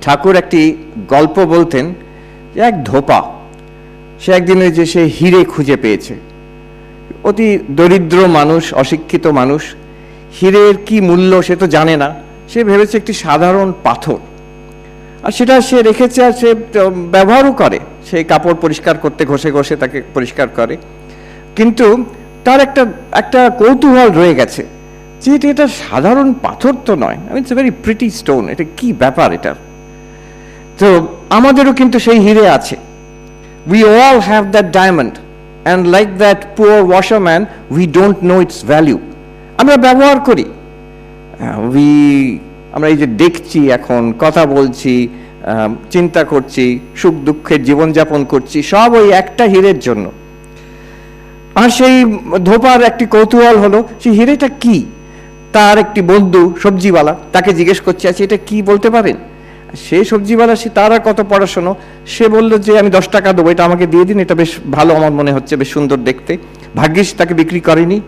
ঠাকুর একটি গল্প বলতেন যে এক ধোপা সে একদিন ওই যে সে হিরে খুঁজে পেয়েছে। অতি দরিদ্র মানুষ, অশিক্ষিত মানুষ, হিরের কি মূল্য সে তো জানে না, সে ভেবেছে একটি সাধারণ পাথর, আর সেটা সে রেখেছে আর সে ব্যবহারও করে, সে কাপড় পরিষ্কার করতে ঘষে ঘষে তাকে পরিষ্কার করে। কিন্তু তার একটা একটা কৌতূহল রয়ে গেছে যে এটা সাধারণ পাথর তো নয়, it's a very pretty stone, এটা কি ব্যাপার এটা। তো আমাদেরও কিন্তু সেই হিরে আছে। We all have that diamond, and like that poor washerman, we don't know its value. আমরা ব্যবহার করি, আমরা এই যে দেখছি, এখন কথা বলছি, চিন্তা করছি, সুখ দুঃখের জীবনযাপন করছি, সব ওই একটা হীরের জন্য। আর সেই ধোপার একটি কৌতূহল হলো সেই হিরেটা কি। তার একটি বন্ধু সবজিওয়ালা, তাকে জিজ্ঞেস করছে আচ্ছা এটা কি বলতে পারেন। সে সবজিওয়ালা, সে তার আর কত পড়াশোনা, সে বলল যে আমি 10 টাকা দেবো, এটা আমাকে দিয়ে দিন, এটা বেশ ভালো আমার মনে হচ্ছে, বেশ সুন্দর দেখতে। ভাগ্যিস তাকে বিক্রি করেনি।